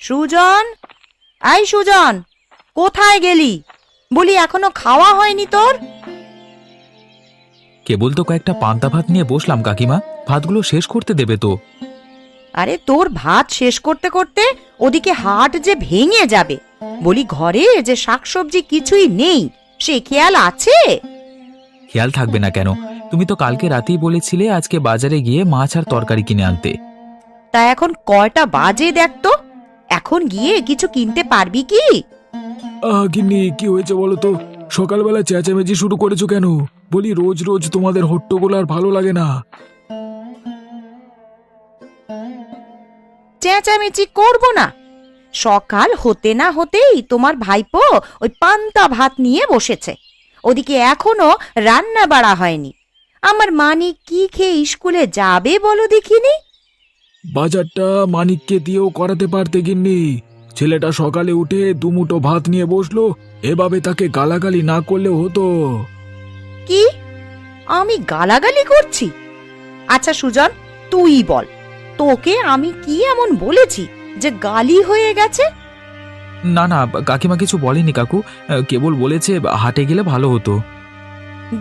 Sujan, I Sujan, কোথায় গেলি? বলি এখনো খাওয়া হয়নি তোর? কেবল তো কয়েকটা পান্তা ভাত নিয়ে বসলাম কাকিমা, ভাতগুলো শেষ করতে দেবে তো? আরে তোর ভাত শেষ করতে করতে ওদিকে হাট যে ভেঙে যাবে। বলি ঘরে যে শাকসবজি কিছুই নেই, সে খেয়াল আছে? খেয়াল থাকবে না কেন? তুমি তো কালকে রাতেই বলেছিলে আজকে বাজারে গিয়ে মাছ আর তরকারি কিনে আনতে। তা এখন কয়টা বাজে দেখ তো, এখন গিয়ে কিছু কিনতে পারবি কি? গিন্নি, কি হয়েছে বলো তো? সকালবেলা চেঁচামেচি শুরু করেছো কেন? বলি রোজ রোজ তোমাদের হট্টগোল আর ভালো লাগে না। চেঁচামেচি করব না? সকাল হতে না হতেই তোমার ভাইপো ওই পান্তা ভাত নিয়ে বসেছে, ওদিকে এখনো রান্না বাড়া হয়নি। আমার মানিক কি খেয়ে স্কুলে যাবে বলো দেখিনি? বাজারটা মানিককে দিয়েও করাতে পারতে গিন্নি। ছেলেটা সকালে উঠে দুমুঠো ভাত নিয়ে বসলো, এভাবে তাকে গালাগালি না করলেও হতো। কি আমি গালাগালি করছি? আচ্ছা সুজন, তুই বল, তোকে আমি কি এমন বলেছি যে গালি হয়ে গেছে? না না, কাকিমা কিছু বলেনি কাকু, কেবল বলেছে হাটে গেলে ভালো হতো।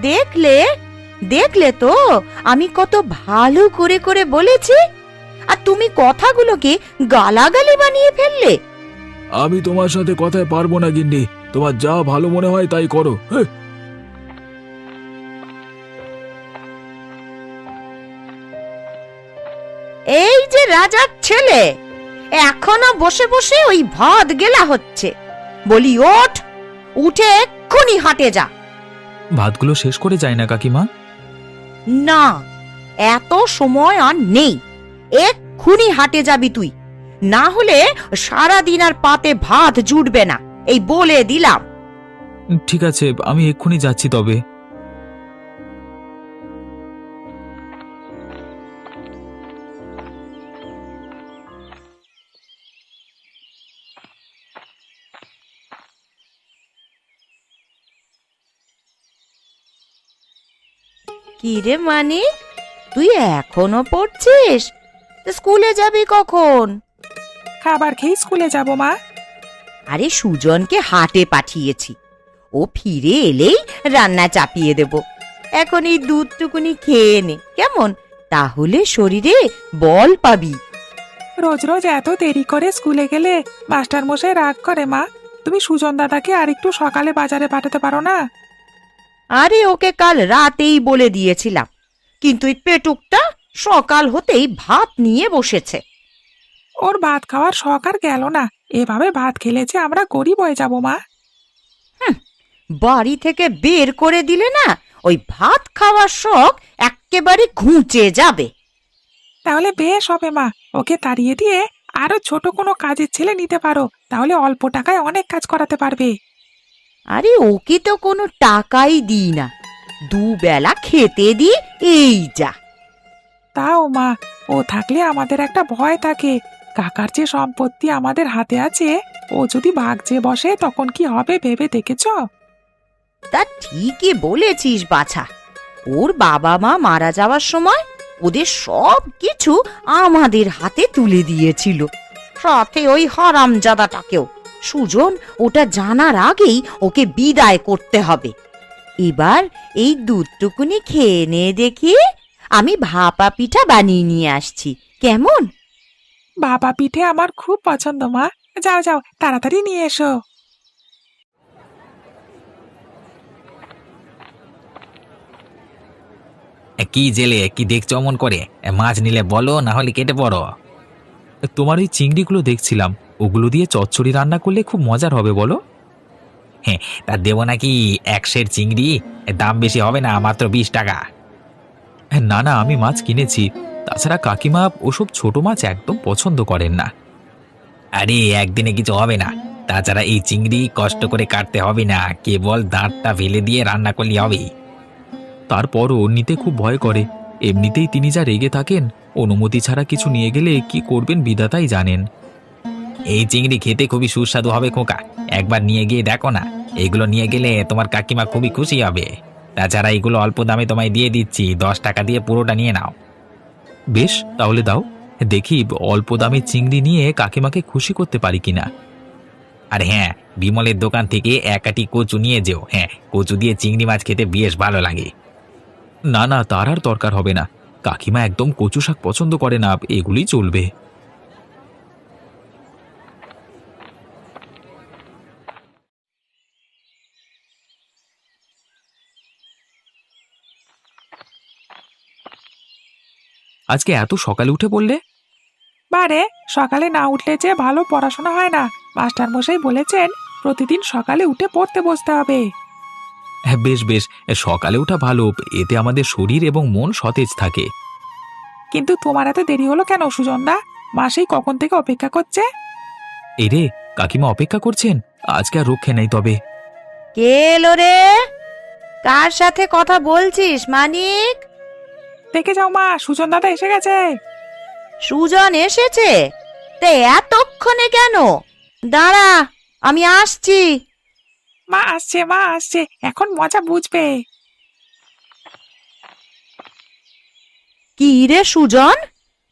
দেখলে দেখলে তো আমি কত ভালো করে করে বলেছি, আর তুমি কথাগুলোকে গালাগালি বানিয়ে ফেললে। আমি তোমার সাথে কথায় পারবো না গিন্নি, তোমার যা ভালো মনে হয় তাই করো। এই যে রাজার ছেলে, এখনো বসে বসে ওই ভাত গেলা হচ্ছে। বলি ওঠ, উঠে এক্ষুনি হাটে যা। ভাতগুলো শেষ করে যায় না কাকিমা? না, এত সময় আর নেই, এক্ষুনি হাটে যাবি তুই, না হলে সারাদিন আর পাতে ভাত জুটবে না, এই বলে দিলাম। ঠিক আছে, আমি এক্ষুনি যাচ্ছি তবে। কি রে মানিক, তুই এখনো পড়ছিস? স্কুলে যাবি কখন? খাবার খেয়ে স্কুলে যাব মা। আরে সুজনকে হাটে পাঠিয়েছি, ও ফিরে এলেই রান্না চাপিয়ে দেব। এখন এই দুধটুকুনি খেয়ে নে কেমন, তাহলে শরীরে বল পাবি। রোজ রোজ এত দেরি করে স্কুলে গেলে মাস্টার মশাই রাগ করে মা। তুমি সুজন দাদাকে আর একটু সকালে বাজারে পাঠাতে পারো না? আরে ওকে কাল রাতেই বলে দিয়েছিলাম, কিন্তু এই পেটুকটা সকাল হতেই ভাত নিয়ে বসেছে। ওর ভাত খাওয়ার শখ আর গেল না। এভাবে ভাত খেলে যে আমরা গরিব হয়ে যাব মা। বাড়ি থেকে বের করে দিলে না, ওই ভাত খাওয়ার শখ এক্কেবারে ঘুচে যাবে। তাহলে বেশ হবে মা, ওকে তাড়িয়ে দিয়ে আরো ছোট কোনো কাজের ছেলে নিতে পারো, তাহলে অল্প টাকায় অনেক কাজ করাতে পারবে। আরে ওকে তো কোনো টাকাই দিই না, দুবেলা খেতে দি, এই যা। তাও মা, ও থাকলে আমাদের একটা ভয় থাকে। কাকার যে সম্পত্তি আমাদের হাতে আছে, ও যদি ভাগ চেয়ে বসে তখন কি হবে ভেবে দেখেছ? তা ঠিকই বলেছিস বাছা, ওর বাবা মা মারা যাওয়ার সময় ওদের সব কিছু আমাদের হাতে তুলে দিয়েছিল, সাথে ওই হারামজাদাটাকেও। সুজন ওটা জানার আগেই ওকে বিদায় করতে হবে। এবার এই দুধটুকুনি খেয়ে নে দেখি, আমি ভাপা পিঠা বানিয়ে নিয়ে আসছি, কেমন? বাবা পিঠে আমার খুব পছন্দ মা। যাও যাও, তাড়াতাড়ি নিয়ে এসো। কি জেলে কি দেখছো অমন করে? মাছ নিলে বলো, না হলে কেটে পড়ো। তোমার ওই চিংড়িগুলো দেখছিলাম, ওগুলো দিয়ে চচ্চড়ি রান্না করলে খুব মজার হবে বলো। হ্যাঁ, তা দেবো নাকি 1 সের চিংড়ি? দাম বেশি হবে না, মাত্র 20 টাকা। না না, আমি মাছ কিনেছি, তাছাড়া কাকিমা ওসব ছোট মাছ একদম পছন্দ করেন না। আরে একদিনে কিছু হবে না, তাছাড়া এই চিংড়ি কষ্ট করে কাটতে হবে না, কেবল দাঁতটা ফেলে দিয়ে রান্না করলে হবে। তারপরও নিতে খুব ভয় করে, এমনিতেই তিনি যা রেগে থাকেন, অনুমতি ছাড়া কিছু নিয়ে গেলে কি করবেন বিধাতাই জানেন। এই চিংড়ি খেতে খুবই সুস্বাদু হবে খোকা, একবার নিয়ে গিয়ে দেখো না। এগুলো নিয়ে গেলে তোমার কাকিমা খুবই খুশি হবে। তাছাড়া এগুলো অল্প দামে তোমায় দিয়ে দিচ্ছি, 10 টাকা দিয়ে পুরোটা নিয়ে নাও। বেশ, তাহলে দাও, দেখি অল্প দামে চিংড়ি নিয়ে কাকিমাকে খুশি করতে পারি কিনা। আর হ্যাঁ, বিমলের দোকান থেকে এক আটি কচু নিয়ে যেও। হ্যাঁ, কচু দিয়ে চিংড়ি মাছ খেতে বেশ ভালো লাগে। না না, তার আর দরকার হবে না। কাকিমা একদম কচু শাক পছন্দ করে না, এগুলি চলবে। আজকে এত সকালে উঠে বললে? বারে, সকালে না উঠলে যে ভালো পড়াশোনা হয় না। মাস্টার মশাই বলেছেন প্রতিদিন সকালে উঠে পড়তে বসতে হবে। হ্যাঁ, বেশ বেশ, সকালে ওঠা ভালো, এতে আমাদের শরীর এবং মন সতেজ থাকে। কিন্তু তোমার এত দেরি হলো কেন সুজনদা? মা সেই কখন থেকে অপেক্ষা করছে। এই রে, কাকিমা অপেক্ষা করছেন, আজকে আর রক্ষে নেই। তবে কে এলো রে? কার সাথে কথা বলছিস মানিক? দেখে যাও মা, সুজন দাদা এসে গেছে। সুজন এসেছে? তে এতক্ষণে কেন? দাঁড়া, আমি আসছি। মা আসছে, মা আসছে, এখন মজা বুঝবে। কি রে সুজন,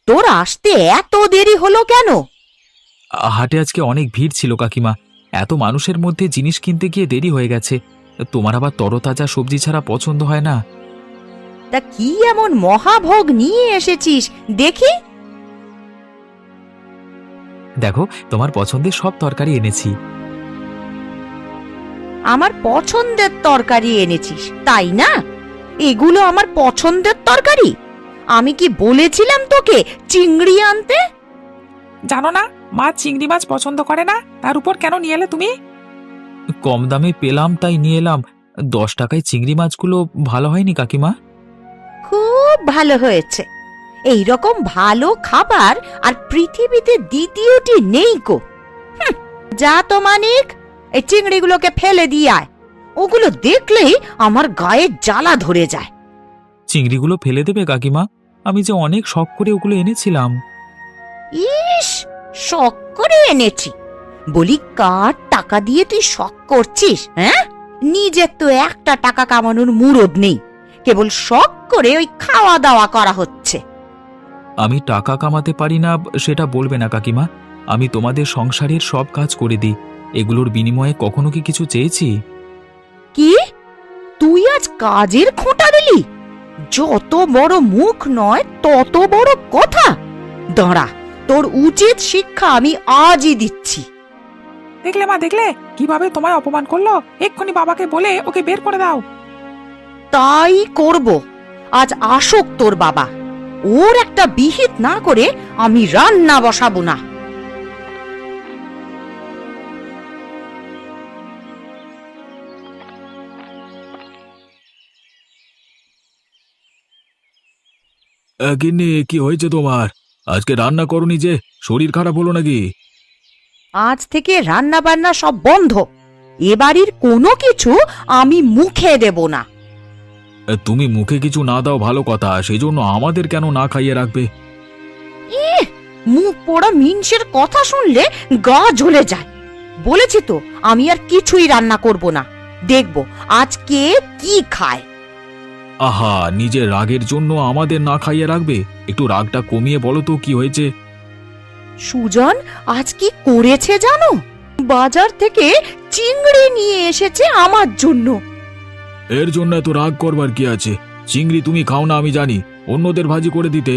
তোর আসতে এত দেরি হলো কেন? হাটে আজকে অনেক ভিড় ছিল কাকিমা, এত মানুষের মধ্যে জিনিস কিনতে গিয়ে দেরি হয়ে গেছে। তোমার আবার তরতাজা সবজি ছাড়া পছন্দ হয় না। তা কি এমন মহাভোগ নিয়ে এসেছিস দেখি? দেখো, তোমার পছন্দের সব তরকারি এনেছি। আমার পছন্দের তরকারি এনেছিস, তাই না? এগুলো আমার পছন্দের তরকারি? আমি কি বলেছিলাম তোকে চিংড়ি আনতে? জানো না মা চিংড়ি মাছ পছন্দ করে না, তার উপর কেন নিয়ে এলে তুমি? কম দামে পেলাম তাই নিয়ে এলাম। 10 টাকায় চিংড়ি মাছগুলো ভালো হয়নি কাকিমা? খুব ভালো হয়েছে। এই রকম ভালো খাবার আর পৃথিবীতে দ্বিতীয়টি নেই কো। যা তো মানিক, এই চিংড়িগুলোকে ফেলে দিয়ে আয়। ওগুলো দেখলেই আমার গায়ে জ্বালা ধরে যায়। চিংড়িগুলো ফেলে দেবে কাকিমা? আমি যে অনেক শখ করে ওগুলো এনেছিলাম। ইস, শখ করে এনেছি বলি, কার টাকা দিয়ে তুই শখ করছিস? হ্যাঁ, নিজের তো একটা টাকা কামানোর মুরদ নেই, কেবল শখ করে ওই খাওয়া দাওয়া করা হচ্ছে। আমি টাকা কামাতে পারি না সেটা বলবে না কাকিমা। আমি তোমাদের সংসারের সব কাজ করে দিই, এগুলোর বিনিময়ে কখনো কি কিছু চেয়েছি? কি, তুই আজ কাজের খোঁটা দিলি? যত বড় মুখ নয় তত বড় কথা। দাঁড়া, তোর উচিত শিক্ষা আমি আজই দিচ্ছি। দেখলে মা, দেখলে কিভাবে তোমায় অপমান করলো? এক্ষুনি বাবাকে বলে ওকে বের করে দাও। তাই করব। আজ আসুক তোর বাবা, ওর একটা বিহিত না করে আমি রান্না বসাবো না। গিন্নি, কি হয়েছে তোমার? আজকে রান্না করনি যে? শরীর খারাপ হলো নাকি? আজ থেকে রান্না বান্না সব বন্ধ। এ বাড়ির কোনো কিছু আমি মুখে দেব না। তুমি মুখে কিছু না দাও ভালো কথা, সেই জন্য আমাদের কেন না খাইয়ে রাখবে? মুখ পোড়া মিনসের কথা শুনলে গা জ্বলে যায়। বলেছি তো আমি আর কিছুই রান্না করব না। দেখব আজকে কি খায়। আহা, নিজের রাগের জন্য আমাদের না খাইয়ে রাখবে? একটু রাগটা কমিয়ে বলো তো কি হয়েছে? সুজন আজ কি করেছে জানো? বাজার থেকে চিংড়ি নিয়ে এসেছে আমার জন্য। এর জন্য এত রাগ করবার কি আছে? চিংড়ি তুমি খাও না আমি জানি, অন্যদের ভাজি করে দিতে।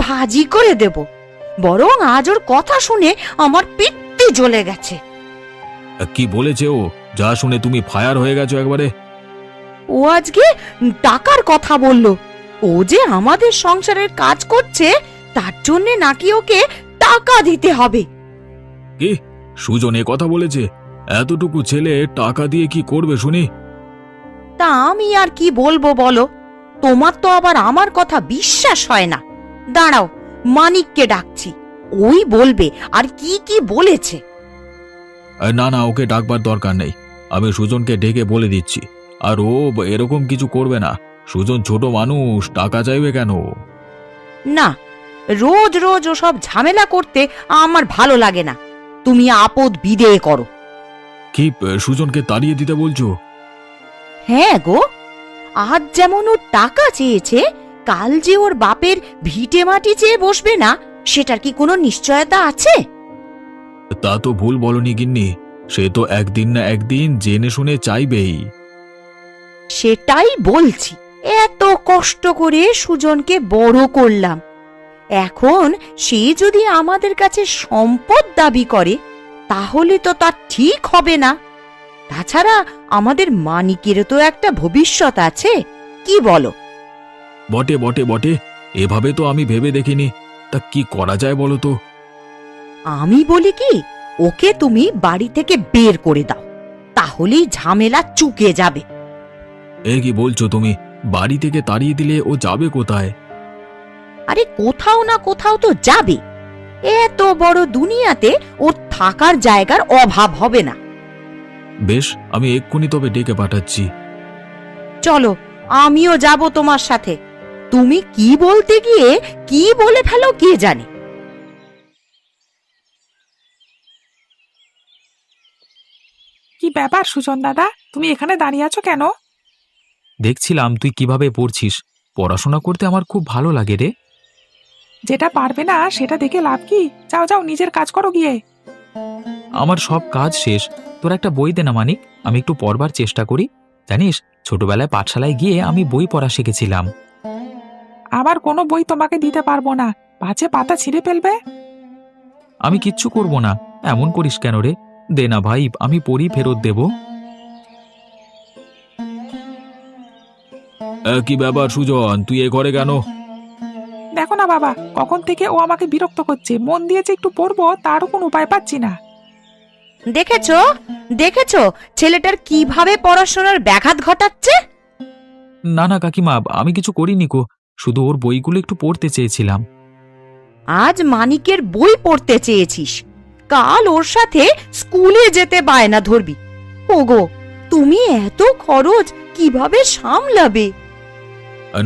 ভাজি করে দেব? বরং আজ ওর কথা শুনে আমার পিত্তি জ্বলে গেছে। কি বলেছে ও, যা শুনে তুমি ফায়ার হয়ে গেছো একবারে? ও আজকে টাকার কথা বলল। ও যে আমাদের সংসারের কাজ করছে তার জন্য নাকি ওকে টাকা দিতে হবে। কি, সুজন এ কথা বলেছে? এতটুকু ছেলে টাকা দিয়ে কি করবে শুনি? তা আমি আর কি বলবো বলো? তোমার তো আবার আমার কথা বিশ্বাস হয় না। দাঁড়াও, মানিককে ডাকছি, ওই বলবে আর কি কি বলেছে। না না, ওকে ডাকবার দরকার নেই, আমি সুজনকে ডেকে বলে দিচ্ছি। আর ও এরকম কিছু করবে না। সুজন ছোট মানুষ, টাকা চাইবে কেন? না, রোজ রোজ ওসব ঝামেলা করতে আমার ভালো লাগে না। তুমি আপদ বিদেয় করো। কি, সুজনকে তাড়িয়ে দিতে বলছো? হ্যাঁ গো, আজ যেমন ও টাকা চেয়েছে, কাল যে ওর বাপের ভিটে মাটি চেয়ে বসবে না, সেটার কি কোনো নিশ্চয়তা আছে? তা তো ভুল বলনি গিন্নি, সে তো একদিন না একদিন জেনে শুনে চাইবেই। সেটাই বলছি, এত কষ্ট করে সুজনকে বড় করলাম, এখন সে যদি আমাদের কাছে সম্পদ দাবি করে তাহলে তো তা ঠিক হবে না। তাছাড়া আমাদের মানিকেরও তো একটা ভবিষ্যৎ আছে, কি বলো? বটে বটে বটে, এভাবে তো আমি ভেবে দেখিনি। তা কি করা যায় বলো তো? আমি বলি কি, ওকে তুমি বাড়ি থেকে বের করে দাও, তাহলেই ঝামেলা চুকে যাবে। এ কি বলছো তুমি? বাড়ি থেকে তাড়িয়ে দিলে ও যাবে কোথায়? আরে কোথাও না কোথাও তো যাবে, এত বড় দুনিয়াতে ওর থাকার জায়গার অভাব হবে না। বেশ, আমি এক্ষুনি তবে ডেকে পাঠাচ্ছি। চলো, আমিও যাব তোমার সাথে। তুমি কি বলতে গিয়ে কি বলে ফেলো কে জানে। কি ব্যাপার সুজন দাদা, তুমি এখানে দাঁড়িয়ে আছো কেন? দেখছিলাম তুই কিভাবে পড়ছিস। পড়াশোনা করতে আমার খুব ভালো লাগে রে। যেটা পারবে না সেটা দেখে লাভ কি? যাও যাও, নিজের কাজ করো গিয়ে। আমার সব কাজ শেষ, তোর একটা বই দে না মানিক, আমি একটু পড়বার চেষ্টা করি। জানিস, ছোটবেলায় পাঠশালায় গিয়ে আমি বই পড়া শিখেছিলাম। আবার কোনো বই তোমাকে দিতে পারবো না, পাছে পাতা ছিঁড়ে ফেলবে। আমি কিচ্ছু করব না, এমন করিস কেন রে? দে না ভাই, আমি পড়ি, ফেরত দেব। কি ব্যাপার সুজন, তুই এ ঘরে কেন? দেখো না বাবা, কখন থেকে ও আমাকে বিরক্ত করছে, মন দিয়েছে একটু পড়বো, তারও কোনো উপায় পাচ্ছি না। দেখেছো দেখেছো ছেলেটার কিভাবে পড়াশোনার ব্যাঘাত ঘটাচ্ছে। না না কাকিমা, আমি কিছু করিনি গো, শুধু ওর বইগুলো একটু পড়তে চেয়েছিলাম। আজ মানিকের বই পড়তে চেয়েছিস, কাল ওর সাথে স্কুলে যেতে বায়না ধরবি। ওগো, তুমি এত খরচ কিভাবে সামলাবে?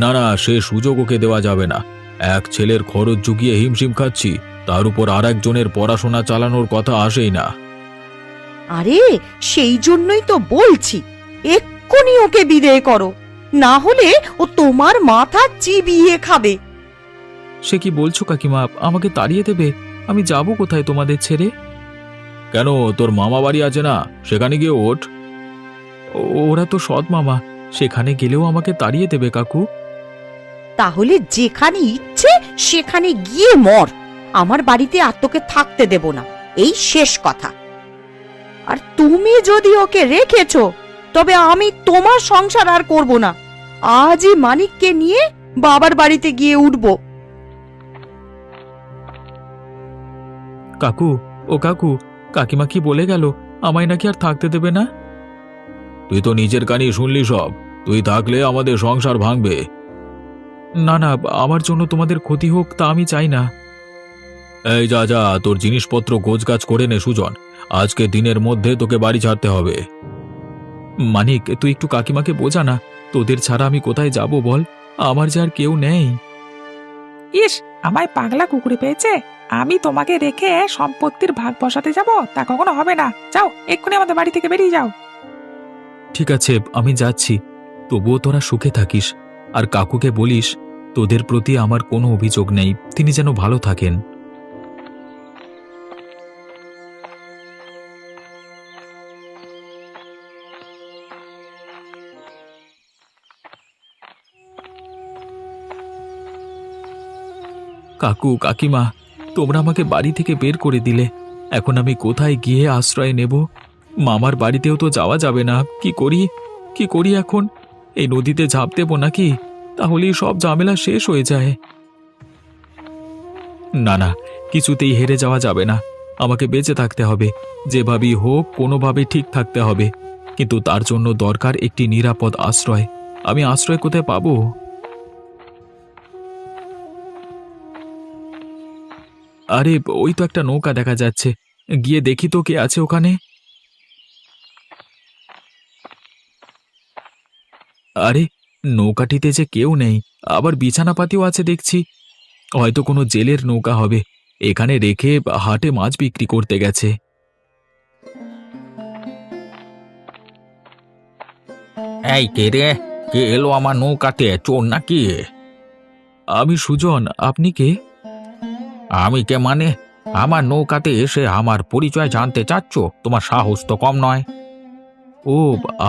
না না, সে সুযোগ ওকে দেওয়া যাবে না। এক ছেলের খরচ জুগিয়ে হিমশিম খাচ্ছি, তার উপর আর একজনের পড়াশোনা চালানোর কথা আসেই না। আরে সেই জন্যই তো বলছি, এক্ষুনি ওকে বিদেয় করো, না হলে ও তোমার মাথা চিবিয়ে খাবে। সে কি বলছো কাকিমা, আমাকে তাড়িয়ে দেবে? আমি যাব কোথায় তোমাদের ছেড়ে? কেন, তোর মামা বাড়ি আছে না, সেখানে গিয়ে ওঠ। ওরা তো সৎ মামা, সেখানে গেলেও আমাকে তাড়িয়ে দেবে কাকু। তাহলে যেখানে ইচ্ছে সেখানে গিয়ে মর, আমার বাড়িতে আর তোকে থাকতে দেব না, এই শেষ কথা। আর তুমি যদি ওকে রেখেছো, তবে আমি তোমার সংসার আর করব না, আজই মানিককে নিয়ে বাবার বাড়িতে গিয়ে উঠবো। কাকু, ও কাকু, কাকিমা কি বলে গেল, আমায় নাকি আর থাকতে দেবে না? তুই তো নিজের কানেই শুনলি সব। তুই থাকলে আমাদের সংসার ভাঙবে। না না, আমার জন্য তোমাদের ক্ষতি হোক তা আমি চাই না। এই যা যা, তোর জিনিসপত্র গোছগাছ করে নে সুজন, আজকে দিনের মধ্যে তোকে বাড়ি ছাড়তে হবে। মানিক, তুই একটু কাকিমাকে বোঝা না, তোদের ছাড়া আমি কোথায় যাব বল, আমার যে আর কেউ নেই। ইস, আমায় পাগলা কুকুরে পেয়েছে। আমি তোমাকে রেখে সম্পত্তির ভাগ বসাতে যাব, তা কখনো হবে না। যাও, এক্ষুনি আমাদের বাড়ি থেকে বেরিয়ে যাও। ঠিক আছে, আমি যাচ্ছি, তবুও তোরা সুখে থাকিস। আর কাকুকে বলিস তোদের প্রতি আমার কোনো অভিযোগ নেই, তিনি যেন ভালো থাকেন। কাকু, কাকিমা, তোমরা আমাকে বাড়ি থেকে বের করে দিলে, এখন আমি কোথায় গিয়ে আশ্রয় নেব? মামার বাড়িতেও তো যাওয়া যাবে না। কি করি, কি করি এখন? এই নদীতে ঝাঁপ দেবো নাকি? তাহলেই সব ঝামেলা শেষ হয়ে যায়। না না, কিছুতেই হেরে যাওয়া যাবে না, আমাকে বেঁচে থাকতে হবে, যেভাবেই হোক কোনোভাবে ঠিক থাকতে হবে। কিন্তু তার জন্য দরকার একটি নিরাপদ আশ্রয়। আমি আশ্রয় কোথায় পাবো? আরে ওই তো একটা নৌকা দেখা যাচ্ছে, গিয়ে দেখি তো কে আছে ওখানে। আরে নৌকাটিতে যে কেউ নেই, আবার বিছানাপাতিও আছে দেখছি, হয়তো কোনো জেলের নৌকা হবে, এখানে রেখে হাটে মাছ বিক্রি করতে গেছে। এই কে রে? কে এলো আমার নৌকাতে? চোর নাকি? আমি সুজন, আপনি কে? আমি কে মানে? আমার নৌকাতে এসে আমার পরিচয় জানতে চাচ্ছ? তোমার সাহস তো কম নয়। ও,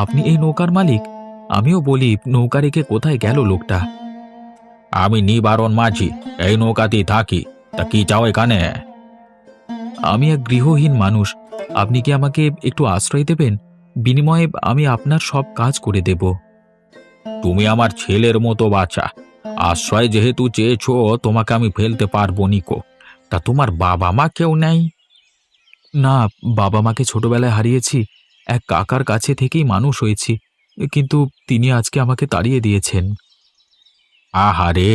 আপনি এই নৌকার মালিক? আমিও বলি, নৌকা রেখে কোথায় গেল লোকটা? আমি নিবারণ মাঝি, এই নৌকাতেই থাকি। তা কি চাও এখানে? আমি এক গৃহহীন মানুষ। আপনি কি আমাকে একটু আশ্রয় দেবেন? বিনিময়ে আমি আপনার সব কাজ করে দেব। তুমি আমার ছেলের মতো বাচ্চা, আশ্রয় যেহেতু চেয়েছো, তোমাকে আমি ফেলতে পারবো নিকো। তা তোমার বাবা মা কেউ নেই? না, বাবা মাকে ছোটবেলায় হারিয়েছি। এক কাকার কাছে থেকেই মানুষ হয়েছি, কিন্তু তিনি আজকে আমাকে তাড়িয়ে দিয়েছেন। আহারে,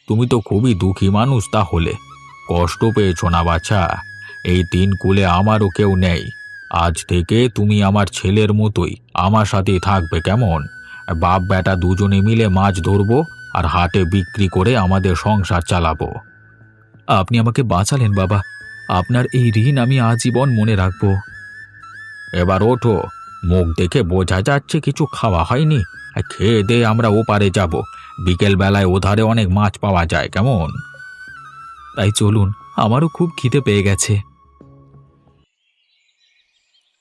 তুমি তো খুবই দুঃখী মানুষ তাহলে। কষ্ট পেয়েছো না বাচ্চা? এই তিন কুলে আমারও কেউ নেই। আজ থেকে তুমি আমার ছেলের মতোই আমার সাথেই থাকবে, কেমন? বাপ বেটা দুজনে মিলে মাছ ধরবো আর হাটে বিক্রি করে আমাদের সংসার চালাবো। আপনি আমাকে বাঁচালেন বাবা, আপনার এই ঋণ আমি আজীবন মনে রাখব। এবার ওঠো, মুখ দেখে বোঝা যাচ্ছে কিছু খাওয়া হয়নি। খেয়ে দে আমরা ওপারে যাব। বিকেল বেলায় ওধারে অনেক মাছ পাওয়া যায়, কেমন? তাই চলুন, আমারও খুব খিদে পেয়ে গেছে।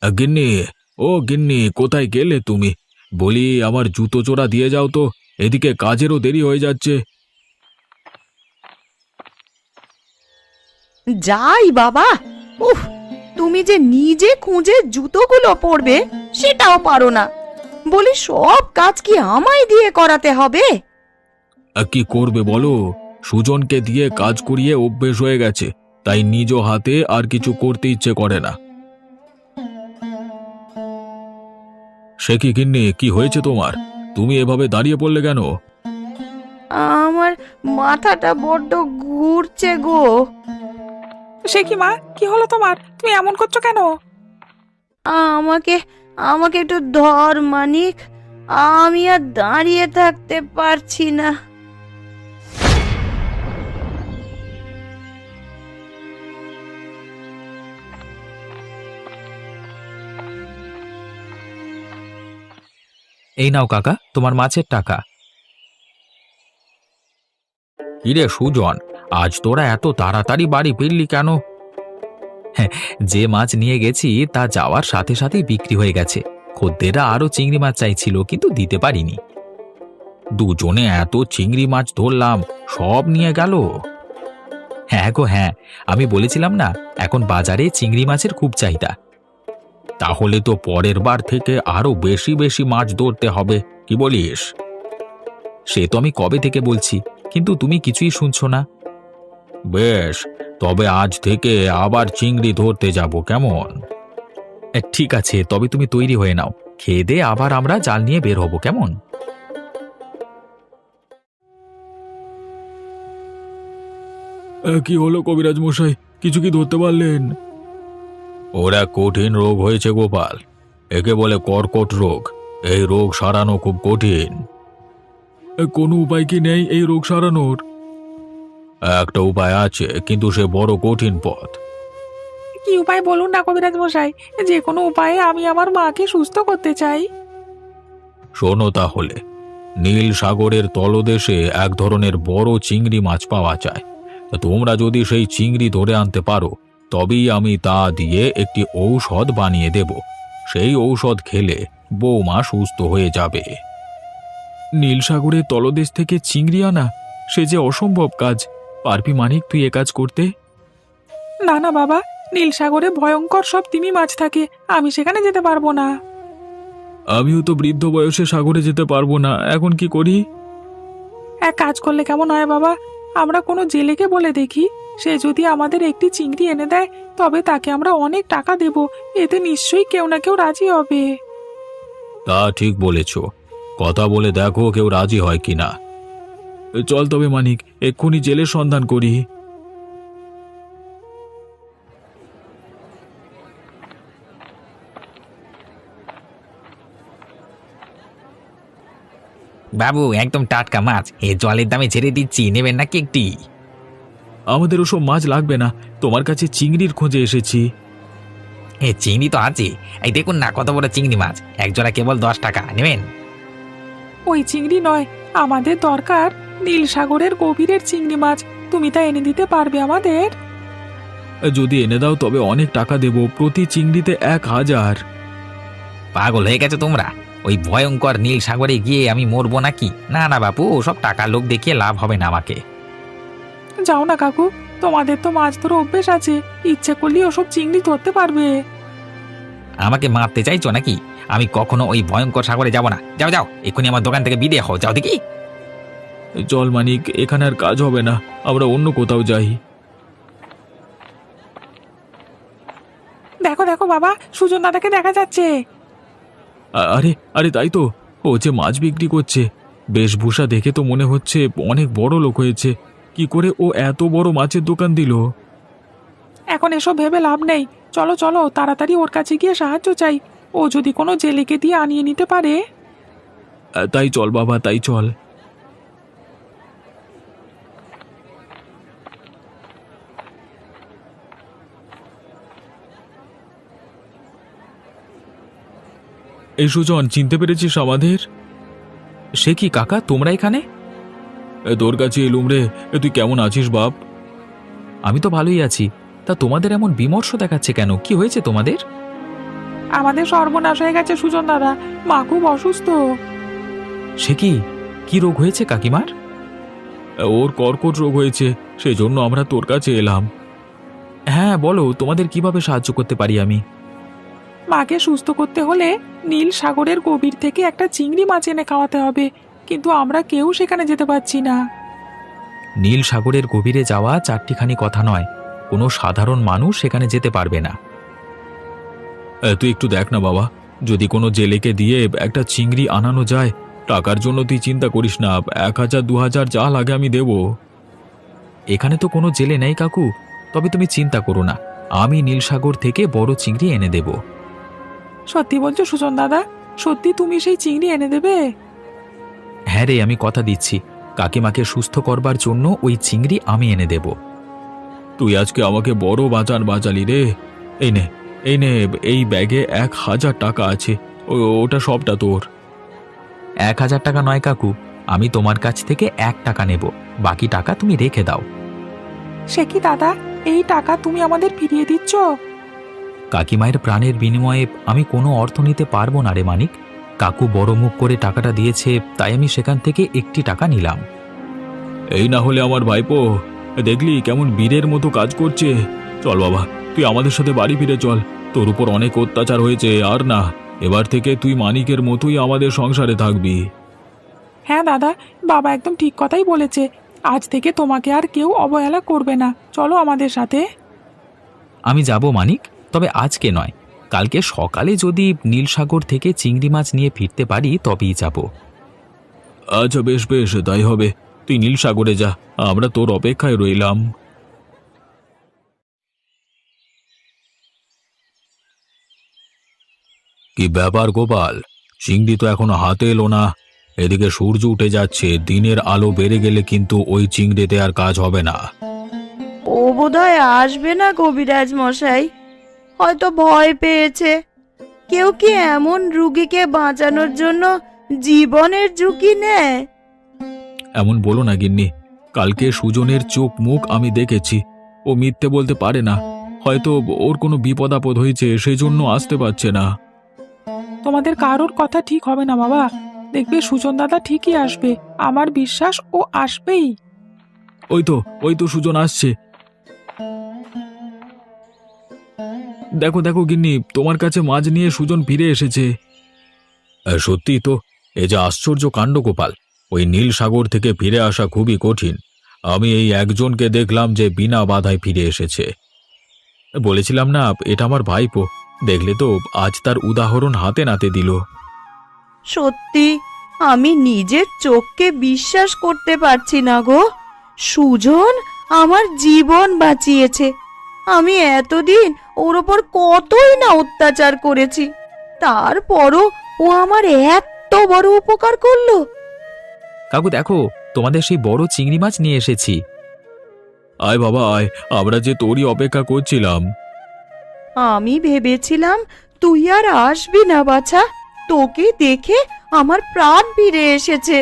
গিন্নি, ও গিন্নি, কোথায় গেলে তুমি? বলি, আমার জুতো জোড়া দিয়ে যাও তো, এদিকে কাজেরও দেরি হয়ে যাচ্ছে। যাই বাবা, উফ, তুমি যে নিজে খুঁজে জুতোগুলো পরবে সেটাও পারো না। বলি, সব কাজ কি আমায় দিয়ে করাতে হবে? কি করবে বলো? সুজনকে দিয়ে কাজ করিয়ে অভ্যেস হয়ে গেছে, তাই নিজ হাতে আর কিছু করতে ইচ্ছে করে না। সে কি গিন্নি, কি হয়েছে তোমার? তুমি এভাবে দাঁড়িয়ে পড়লে কেন? আমার মাথাটা বড্ড ঘুরছে গো। সে কি মা, কি হলো তোমার? তুমি এমন করছো কেন? আমাকে আমাকে একটু ধর মানিক, আমি আর দাঁড়িয়ে থাকতে পারছি না। এই নাও কাকা, তোমার মাছের টাকা। কিরে সুজন, আজ তোরা এত তাড়াতাড়ি বাড়ি ফিরলি কেন? যে মাছ নিয়ে গেছি তা যাওয়ার সাথে সাথেই বিক্রি হয়ে গেছে। খদ্দেররা আরো চিংড়ি মাছ চাইছিল, কিন্তু দিতে পারিনি। দুজনে এত চিংড়ি মাছ ধরলাম, সব নিয়ে গেল? হ্যাঁ গো হ্যাঁ, আমি বলেছিলাম না, এখন বাজারে চিংড়ি মাছের খুব চাহিদা। তাহলে তো পরের বার থেকে আরো বেশি বেশি মাছ ধরতে হবে, কি বলিস? সে তো আমি কবে থেকে বলছি, কিন্তু তুমি কিছুই শুনছো না। বেশ, তবে আজ থেকে আবার চিংড়ি ধরতে যাব, কেমন? ঠিক আছে, তবে তুমি তৈরি হয়ে নাও। খেয়ে দে আবার আমরা জাল নিয়ে বের হব, কেমন? কি হলো কবিরাজ মশাই, কিছু কি ধরতে পারলেন? ওরা কঠিন রোগ হয়েছে গোপাল, একে বলে কর্কট রোগ। এই রোগ সারানো খুব কঠিন। কোনো উপায় কি নেই এই রোগ সারানোর? একটা উপায় আছে, কিন্তু সে বড় কঠিন পথ। কি উপায় বলুন না কবিরাজ মশাই, যে কোনো উপায়ে আমি আমার মাকে সুস্থ করতে চাই। শোনো তাহলে, নীল সাগরের তলদেশে এক ধরনের বড় চিংড়ি মাছ পাওয়া যায়। তা তোমরা যদি সেই চিংড়ি ধরে আনতে পারো, তবেই আমি তা দিয়ে একটি ঔষধ বানিয়ে দেব। সেই ঔষধ খেলে বৌমা সুস্থ হয়ে যাবে। নীল সাগরের তলদেশ থেকে চিংড়ি আনা, সে যে অসম্ভব কাজ। পারবি মানিক তুই এ কাজ করতে? না না বাবা, নীল সাগরে ভয়ঙ্কর সব তিমি মাছ থাকে, আমি সেখানে যেতে পারবো না। আমিও তো বৃদ্ধ বয়সে সাগরে যেতে পারবো না, এখন কি করি? এক কাজ করলে কেমন হয় বাবা, আমরা কোনো জেলেকে বলে দেখি, সে যদি আমাদের একটি চিংড়ি এনে দেয়, তবে তাকে আমরা অনেক টাকা দেব। এতে নিশ্চয়ই কেউ না কেউ রাজি হবে। তা ঠিক বলেছ, কথা বলে দেখো কেউ রাজি হয় কিনা। চল তবে মানিক, এক্ষুনি জেলের সন্ধান করি। বাবু, একদম টাটকা মাছ, এ জলের দামে ছেড়ে দিচ্ছি, নেবেন নাকি একটি? আমাদের ওসব মাছ লাগবে না, তোমার কাছে চিংড়ির খোঁজে এসেছি। এ চিংড়ি তো আছে, এই দেখুন না কত বড় চিংড়ি মাছ, এক জোড়া কেবল 10 টাকা, নেবেন? ওই চিংড়ি নয়, আমাদের দরকার নীল সাগরের গভীরের চিংড়ি মাছ। তুমি তা এনে দিতে পারবে আমাদের? যদি এনে দাও তবে অনেক টাকা দেব, প্রতি চিংড়িতে 1000। পাগল হয়ে গেছো তোমরা? ওই ভয়ঙ্কর নীল সাগরে গিয়ে আমি মরবো নাকি? না না বাপু, ওসব টাকার লোক দেখিয়ে লাভ হবে না আমাকে। যাও না কাকু, তোমাদের তো মাছ ধরে অভ্যেস আছে, ইচ্ছে করলে ওসব চিংড়ি ধরতে পারবে। আমাকে মারতে চাইছো নাকি? আমি কখনো ওই ভয়ঙ্কর সাগরে যাব না। যাও যাও, এক্ষুনি আমার দোকান থেকে বিদে হও, যাও দেখি। চল মানিক, এখানে আর কাজ হবে না, আমরা অন্য কোথাও যাই। দেখো দেখো বাবা, সুজন দাদাকে দেখা যাচ্ছে। আরে আরে, তাই তো, ও যে মাছ বিক্রি করছে। বেশভূষা দেখে তো মনে হচ্ছে অনেক বড় লোক হয়েছে। কি করে ও এত বড় মাছের দোকান দিল? এখন এসব ভেবে লাভ নেই, চলো চলো তাড়াতাড়ি ওর কাছে গিয়ে সাহায্য চাই। ও যদি কোনো জেলেকে দিয়ে আনিয়ে নিতে পারে। তাই চল বাবা, তাই চল। এই সুজন, চিনতে পেরেছিস আমাদের? সে কি কাকা, তোমরা এখানে? তোর কাছে এলুম রে। তুই কেমন আছিস বাপ? আমি তো ভালোই আছি। তা তোমাদের এমন বিমর্ষ দেখাচ্ছে কেন? কি হয়েছে তোমাদের? আমাদের সর্বনাশ হয়ে গেছে সুজন দাদা, মা খুব অসুস্থ। সে কি, কি রোগ হয়েছে কাকিমার? ওর কর্কট রোগ হয়েছে, সেই জন্য আমরা তোর কাছে এলাম। হ্যাঁ বলো, তোমাদের কিভাবে সাহায্য করতে পারি আমি? মাকে সুস্থ করতে হলে নীল সাগরের গভীর থেকে একটা চিংড়ি মাছ এনে খাওয়াতে হবে, কিন্তু আমরা কেউ সেখানে যেতে পারছি না। নীল সাগরের গভীরে যাওয়া চারটিখানি কথা নয়, কোনো সাধারণ মানুষ সেখানে যেতে পারবে না। তুই একটু দেখ না বাবা, যদি কোনো জেলেকে দিয়ে একটা চিংড়ি আনানো যায়। টাকার জন্য তুই চিন্তা করিস না, 1000-2000 যা লাগে আমি দেব। এখানে তো কোনো জেলে নেই কাকু, তবে তুমি চিন্তা করো না, আমি নীলসাগর থেকে বড় চিংড়ি এনে দেব। সত্যি বলছো সুজন দাদা? সত্যি তুমি সেই চিংড়ি এনে দেবে? হ্যাঁ রে, আমি কথা দিচ্ছি, কাকিমাকে সুস্থ করবার জন্য ওই চিংড়ি আমি এনে দেব। তুই আজকে আমাকে বড় বাজার বাজালি রে। এই নে, এই নে, এই ব্যাগে 1000 টাকা আছে, ওটা সবটা তোর। 1000 টাকা নয় কাকু, আমি তোমার কাছ থেকে 1 টাকা নেব, বাকি টাকা তুমি রেখে দাও। সে কি দাদা, এই টাকা তুমি আমাদের ফিরিয়ে দিচ্ছ? কাকিমায়ের প্রাণের বিনিময়ে আমি কোনো অর্থ নিতে পারবো না রে মানিক। কাকু বড় মুখ করে টাকাটা দিয়েছে, তাই আমি সেখান থেকে 1টি টাকা নিলাম। এই না হলে আমার ভাইপো, দেখলি কেমন বীরের মতো কাজ করছে। চল বাবা, তুই আমাদের সাথে বাড়ি ফিরে চল। তোর উপর অনেক অত্যাচার হয়েছে, আর না, এবার থেকে তুই মানিকের মতোই আমাদের সংসারে থাকবি। হ্যাঁ দাদা, বাবা একদম ঠিক কথাই বলেছে। আজ থেকে তোমাকে আর কেউ অবহেলা করবে না, চলো আমাদের সাথে। আমি যাব মানিক, তবে আজকে নয়, কালকে সকালে যদি নীলসাগর থেকে চিংড়ি মাছ নিয়ে ফিরতে পারি তবেই যাব। আচ্ছা বেশ বেশ, তাই হবে। তুই নীলসাগরে যা, আমরা তোর অপেক্ষায় রইলাম। কি ব্যাপার গোপাল, চিংড়ি তো এখনো হাতে এলো না। এদিকে সূর্য উঠে যাচ্ছে, দিনের আলো বেড়ে গেলে কিন্তু ওই চিংড়িতে আর কাজ হবে না। ও বোধহয় আসবে না কবিরাজ মশাই, হয়তো ভয় পেয়েছে। কেউ কি এমন রুগীকে বাঁচানোর জন্য জীবনের ঝুঁকি নেয়? এমন বলো না গিন্নি, কালকে সুজনের চোখ মুখ আমি দেখেছি। ও মিথ্যে বলতে পারে না, হয়তো ওর কোনো বিপদ আপদ হয়েছে, সেই জন্য আসতে পারছে না। তোমাদের কারোর কথা ঠিক হবে না বাবা, দেখবে সুজন দাদা ঠিকই আসবে, আমার বিশ্বাস ও আসবেই। ওই তো সুজন আসছে। দেখো দেখো গিন্নি, তোমার কাছে মাছ নিয়ে সুজন ফিরে এসেছে। সত্যি তো, এ যে আশ্চর্য কাণ্ড গোপাল। ওই নীল সাগর থেকে ফিরে আসা খুবই কঠিন। আমি এই একজনকে দেখলাম যে বিনা বাধায় ফিরে এসেছে। বলেছিলাম না, এটা আমার ভাইপো। দেখলে তো, আজ তার উদাহরণ হাতে নাতে দিল। সত্যি আমি নিজের চোখকে বিশ্বাস করতে পারছি না গো। সুজন আমার জীবন বাঁচিয়েছে। আমি এতদিন ওর ওপর কতই না অত্যাচার করেছি, তারপরও ও আমার এত বড় উপকার করলো। কাকু দেখো, তোমাদের সেই বড় চিংড়ি মাছ নিয়ে এসেছি। আয় বাবা আয়, আমরা যে তোরই অপেক্ষা করছিলাম। আমি ভেবেছিলাম তুই আর আসবি না বাছা, তোকে দেখে আমার প্রাণ ফিরে এসেছে।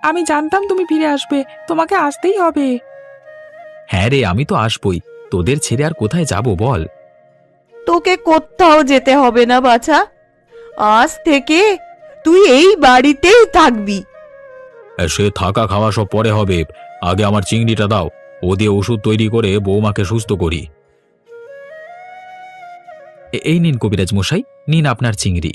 আমি জানতাম তুমি ফিরে আসবে, তোমাকে আসতেই হবে। হ্যাঁ রে, আমি তো আসবই। তোদের ছেড়ে আর কোথায় যাব বল? তোকে কোথাও যেতে হবে না বাছা, আজ থেকে তুই এই বাড়িতেই থাকবি। সে থাকা খাওয়া সব পরে হবে, আগে আমার চিংড়িটা দাও, ও দিয়ে ওষুধ তৈরি করে বৌমাকে সুস্থ করি। এই নিন কবিরাজ মশাই, নিন আপনার চিংড়ি।